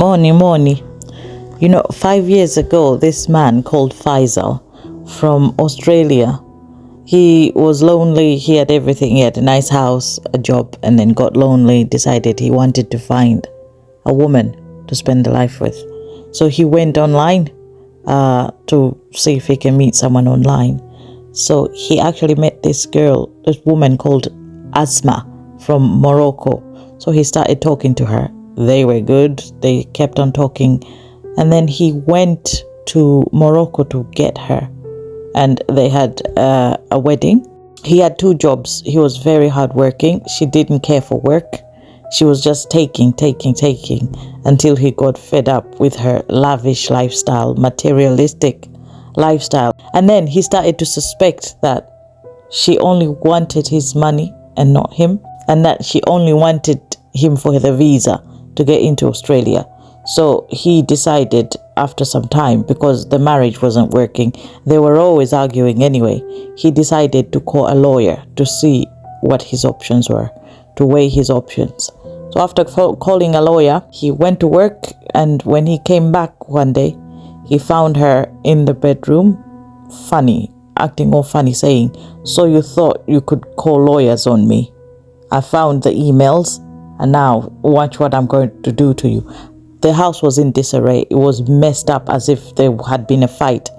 Morning, morning. 5 years ago, this man called Faisal from Australia, he was lonely. He had everything. He had a nice house, a job, and then got lonely, decided he wanted to find a woman to spend the life with. So he went online to see if he can meet someone online. So he actually met this woman called Asma from Morocco. So he started talking to her. They were good. They kept on talking. And then he went to Morocco to get her. And they had a wedding. He had 2 jobs. He was very hardworking. She didn't care for work. She was just taking until he got fed up with her lavish lifestyle, materialistic lifestyle. And then he started to suspect that she only wanted his money and not him, and that she only wanted him for the visa to get into Australia. So he decided after some time, because the marriage wasn't working, they were always arguing anyway, he decided to call a lawyer to see what his options were, to weigh his options. So after calling a lawyer, he went to work, and when he came back one day, he found her in the bedroom, acting all funny, saying, "So you thought you could call lawyers on me? I found the emails, and now watch what I'm going to do to you." The house was in disarray. It was messed up as if there had been a fight.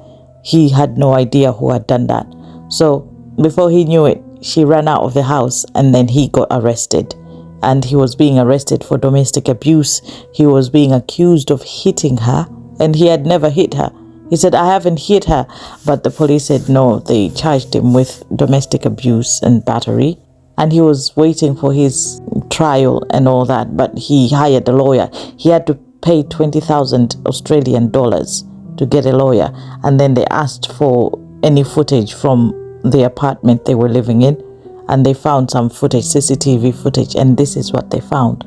He had no idea who had done that. So before he knew it, she ran out of the house, and then he got arrested. And he was being arrested for domestic abuse. He was being accused of hitting her, and he had never hit her. He said, "I haven't hit her." But the police said no, they charged him with domestic abuse and battery. And he was waiting for his trial and all that, but he hired a lawyer. He had to pay 20,000 Australian dollars to get a lawyer. And then they asked for any footage from the apartment they were living in. And they found some footage, CCTV footage. And this is what they found,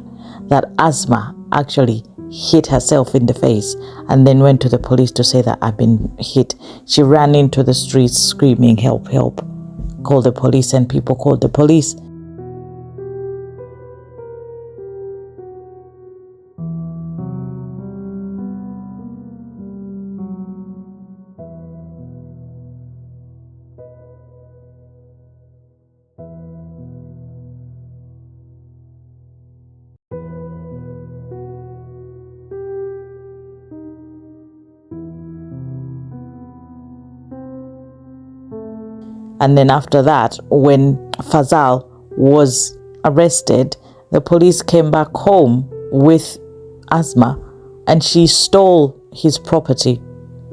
that Asma actually hit herself in the face and then went to the police to say that I've been hit. She ran into the streets screaming, "Help, help." Called the police, and people called the police. And then after that, when Faisal was arrested, the police came back home with Asma, and she stole his property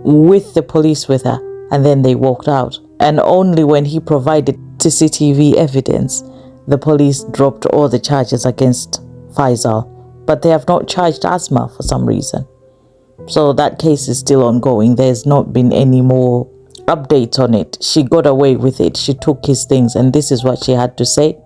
with the police with her, and then they walked out. And only when he provided CCTV evidence, the police dropped all the charges against Faisal. But they have not charged Asma for some reason. So that case is still ongoing. There's not been any more updates on it. She got away with it. She took his things, and this is what she had to say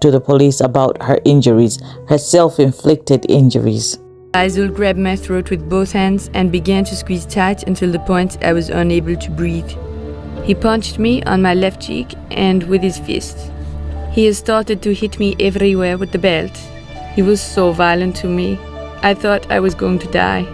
to the police about her injuries, her self-inflicted injuries. Faisal grabbed my throat with both hands and began to squeeze tight until the point I was unable to breathe. He punched me on my left cheek and with his fist. He has started to hit me everywhere with the belt. He was so violent to me. I thought I was going to die.